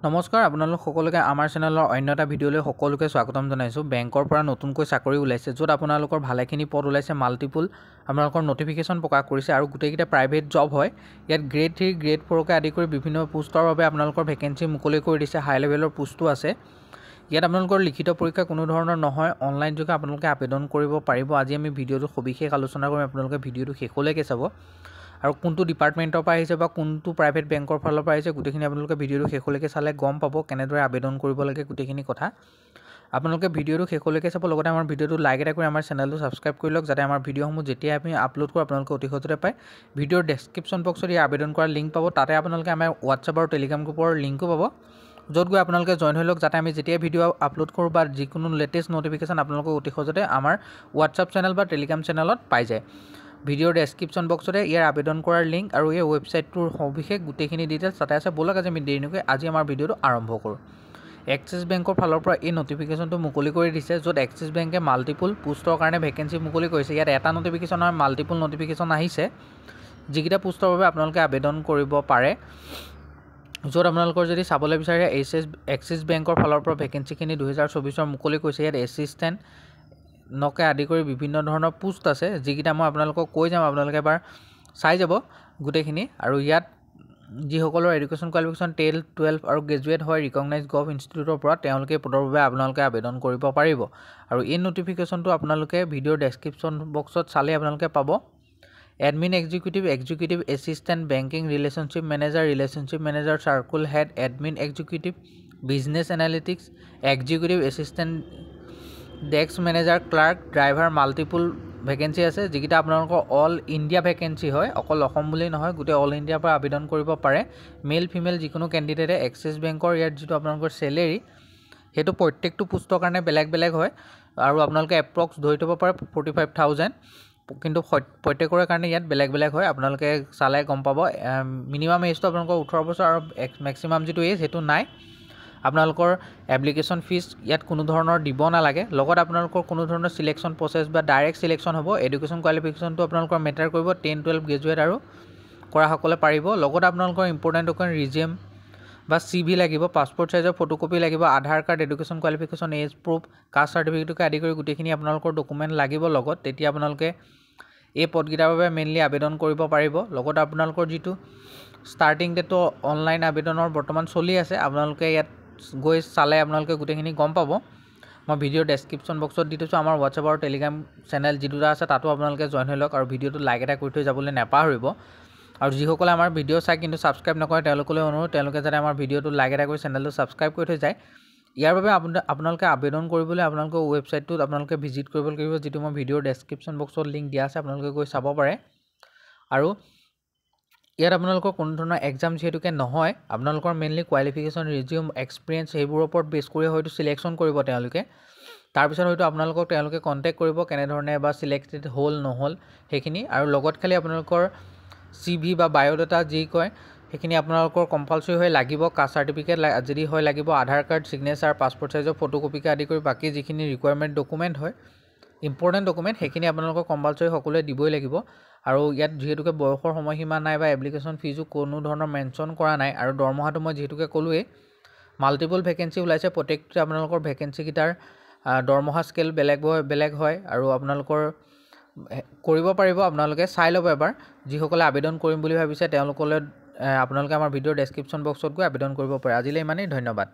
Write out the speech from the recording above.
নমস্কাৰ আপোনালোক সকলোকে আমাৰ চেনেলৰ অন্য এটা ভিডিঅ'লৈ সকলোকে স্বাগতম জনাইছোঁ। বেংকৰ পৰা নতুনকৈ চাকৰি ওলাইছে, য'ত আপোনালোকৰ ভালেখিনি পদ ওলাইছে, মাল্টিপুল আপোনালোকৰ নটিফিকেশ্যন প্ৰকাশ কৰিছে আৰু গোটেইকেইটা প্ৰাইভেট জব হয়। ইয়াত গ্ৰেড 3, গ্ৰেড 4কে আদি কৰি বিভিন্ন পোষ্টৰ বাবে আপোনালোকৰ ভেকেঞ্চি মুকলি কৰি দিছে। হাই লেভেলৰ পোষ্টো আছে। ইয়াত আপোনালোকৰ লিখিত পৰীক্ষা কোনো ধৰণৰ নহয়, অনলাইন যোগে আপোনালোকে আবেদন কৰিব পাৰিব। আজি আমি ভিডিঅ'টো সবিশেষ আলোচনা কৰিম, আপোনালোকে ভিডিঅ'টো শেষলৈকে চাব। আৰু কোনটো ডিপাৰ্টমেণ্টৰ পৰা আহিছে বা কোনটো প্ৰাইভেট বেংকৰ ফালৰ পৰা আহিছে গোটেইখিনি আপোনালোকে ভিডিঅ'টো শেষলৈকে চালে গম পাব কেনেদৰে আবেদন কৰিব লাগে গোটেইখিনি কথা। আপোনালোকে ভিডিঅ'টো শেষলৈকে চাব, লগতে আমাৰ ভিডিঅ'টো লাইক এটা কৰি আমাৰ চেনেলটো ছাবস্ক্ৰাইব কৰি লওক, যাতে আমাৰ ভিডিঅ'সমূহ যেতিয়া আমি আপলোড কৰোঁ আপোনালোকে অতি সহজতে পায়। ভিডিঅ'ৰ ডেছক্ৰিপশ্যন বক্সত ইয়াৰ আবেদন কৰাৰ লিংক পাব, তাতে আপোনালোকে আমাৰ হোৱাটছআপ আৰু টেলিগ্ৰাম গ্ৰুপৰ লিংকো পাব, য'ত গৈ আপোনালোকে জইন হৈ লওক, যাতে আমি যেতিয়া ভিডিঅ' আপলোড কৰোঁ বা যিকোনো লেটেষ্ট নটিফিকেশ্যন আপোনালোকক অতি সহজতে আমাৰ হোৱাটছআপ চেনেল বা টেলিগ্ৰাম চেনেলত পাই যায়। ভিডিঅ'ৰ ডেছক্ৰিপশ্যন বক্সতে ইয়াৰ আবেদন কৰাৰ লিংক আৰু এই ৱেবছাইটটোৰ সবিশেষ গোটেইখিনি ডিটেইলছ তাতে আছে। ব'লক আজি আমি দেৰি নকৰি আজি আমাৰ ভিডিঅ'টো আৰম্ভ কৰোঁ। এক্সিছ বেংকৰ ফালৰ পৰা এই নটিফিকেশ্যনটো মুকলি কৰি দিছে, য'ত এক্সিছ বেংকে মাল্টিপুল পোষ্টৰ কাৰণে ভেকেঞ্চি মুকলি কৰিছে। ইয়াত এটা নটিফিকেশ্যন নহয়, মাল্টিপুল নটিফিকেশ্যন আহিছে, যিকেইটা পোষ্টৰ বাবে আপোনালোকে আবেদন কৰিব পাৰে। য'ত আপোনালোকৰ যদি চাবলৈ বিচাৰে এক্সিছ বেংকৰ ফালৰ পৰা ভেকেঞ্চিখিনি 2024 মুকলি কৰিছে। ইয়াত এছিষ্টেণ্ট নকে আদি কৰি বিভিন্ন ধৰণৰ পোষ্ট আছে, যিকেইটা মই আপোনালোকক কৈ যাম, আপোনালোকে এবাৰ চাই যাব গোটেইখিনি। আৰু ইয়াত যিসকলৰ এডুকেশ্যন কোৱালিফিকেশ্যন 10, 12 আৰু গ্ৰেজুৱেট হয় ৰিকগনাইজ গভ ইনষ্টিটিউটৰ পৰা, তেওঁলোকে পদৰ বাবে আপোনালোকে আবেদন কৰিব পাৰিব। আৰু এই নটিফিকেশ্যনটো আপোনালোকে ভিডিঅ'ৰ ডেছক্ৰিপশ্যন বক্সত চালে আপোনালোকে পাব। Admin executive, executive assistant, banking relationship manager, circle head, admin executive, business analytics, executive assistant, desk manager, clerk, driver, multiple vacancy আছে, যিকেইটা আপোনালোকৰ অল ইণ্ডিয়া ভেকেঞ্চি হয়, অকল অসম বুলি নহয়, গোটেই অল ইণ্ডিয়াৰ পৰা আবেদন কৰিব পাৰে। মেল ফিমেল যিকোনো কেণ্ডিডেটে। এক্সিছ বেংকৰ ইয়াত যিটো আপোনালোকৰ চেলেৰী, সেইটো প্ৰত্যেকটো পোষ্টৰ কাৰণে বেলেগ বেলেগ হয়, আৰু আপোনালোকে এপ্ৰক্স ধৰি থ'ব পাৰে 45,000, কিন্তু প্ৰত্যেকৰে কাৰণে ইয়াত বেলেগ বেলেগ হয়। আপোনালোকে চালে গম পাব। মিনিমাম এজটো আপোনালোকৰ 18 বছৰ আৰু মেক্সিমাম যিটো এজ সেইটো নাই। আপোনালোকৰ এপ্লিকেশ্যন ফিজ ইয়াত কোনো ধৰণৰ দিব নালাগে। লগত আপোনালোকৰ কোনো ধৰণৰ চিলেকশ্যন প্ৰচেছ বা ডাইৰেক্ট চিলেকশ্যন হ'ব। এডুকেশ্যন কোৱালিফিকেশ্যনটো আপোনালোকৰ মেটাৰ কৰিব, 10, 12 গ্ৰেজুৱেট আৰু কৰাসকলে পাৰিব। লগত আপোনালোকৰ ইম্পৰ্টেণ্ট ডকুমেণ্ট ৰিজিউম বা CV লাগিব, পাছপৰ্ট চাইজৰ ফটোকপি লাগিব, Aadhaar card, education qualification, age proof, caste চাৰ্টিফিকেটকে আদি কৰি গোটেইখিনি আপোনালোকৰ ডকুমেণ্ট লাগিব লগত। তেতিয়া আপোনালোকে এই পদকেইটাৰ বাবে মেইনলি আবেদন কৰিব পাৰিব। লগত আপোনালোকৰ যিটো ষ্টাৰ্টিং ডেটটো অনলাইন আবেদনৰ বৰ্তমান চলি আছে, আপোনালোকে ইয়াত গৈ চালে আপোনালোকে গোটেইখিনি গম পাব। মই ভিডিঅ'ৰ ডেছক্ৰিপশ্যন বক্সত দি থৈছোঁ। আমাৰ হোৱাটছআপ আৰু টেলিগ্ৰাম চেনেল যি দুটা আছে, তাতো আপোনালোকে জইন হৈ লওক, আৰু ভিডিঅ'টো লাইক এটা কৰি থৈ যাবলৈ নাপাহৰিব। আৰু যিসকলে আমাৰ ভিডিঅ' চাই কিন্তু ছাবস্ক্ৰাইব নকৰে, তেওঁলোকলৈ অনুৰোধ, তেওঁলোকে যাতে আমাৰ ভিডিঅ'টো লাইক এটা কৰি চেনেলটো ছাবস্ক্ৰাইব কৰি থৈ যায়। ইয়াৰ বাবে আপোনালোকে আবেদন কৰিবলৈ আপোনালোকৰ ৱেবছাইটটোত আপোনালোকে ভিজিট কৰিব লাগিব, যিটো মই ভিডিঅ'ৰ ডেছক্ৰিপশ্যন বক্সত লিংক দিয়া আছে, আপোনালোকে গৈ চাব পাৰে। আৰু ইয়াত আপোনালোকৰ কোনো ধৰণৰ এক্সাম যিহেতুকে নহয়, আপোনালোকৰ মেইনলি কোৱালিফিকেশ্যন, ৰিজিউম, এক্সপিৰিয়েঞ্চ সেইবোৰৰ ওপৰত বেছ কৰি হয়তো চিলেকশ্যন কৰিব তেওঁলোকে। তাৰপিছত হয়তো আপোনালোকক তেওঁলোকে কণ্টেক্ট কৰিব কেনেধৰণে বা চিলেক্টেড হ'ল নহ'ল সেইখিনি। আৰু লগত খালি আপোনালোকৰ CV বা বায়'ডাটা যি কয় সেইখিনি আপোনালোকৰ কম্পালচৰি হৈ লাগিব। কাষ্ট চাৰ্টিফিকেট যদি হয় লাগিব, আধাৰ কাৰ্ড, ছিগনেচাৰ, পাছপৰ্ট চাইজৰ ফটোকপিকে আদি কৰি বাকী যিখিনি ৰিকুৱাৰমেণ্ট ডকুমেণ্ট হয়, ইম্পৰ্টেণ্ট ডকুমেণ্ট, সেইখিনি আপোনালোকৰ কম্পালচৰি সকলোৱে দিবই লাগিব। আৰু ইয়াত যিহেতুকে বয়সৰ সময়সীমা নাই বা এপ্লিকেশ্যন ফিজো কোনো ধৰণৰ মেনশ্যন কৰা নাই, আৰু দৰমহাটো মই যিহেতুকে ক'লোৱেই মাল্টিপল ভেকেঞ্চি ওলাইছে, প্ৰত্যেকটো আপোনালোকৰ ভেকেঞ্চিকেইটাৰ দৰমহা স্কেল বেলেগ হয়, আৰু আপোনালোকৰ কৰিব পাৰিব। আপোনালোকে চাই ল'ব এবাৰ। যিসকলে আবেদন কৰিম বুলি ভাবিছে তেওঁলোকলৈ আপোনালোকে আমাৰ ভিডিঅ'ৰ ডেছক্ৰিপশ্যন বক্সত গৈ আবেদন কৰিব পাৰে। আজিলৈ ইমানেই, ধন্যবাদ।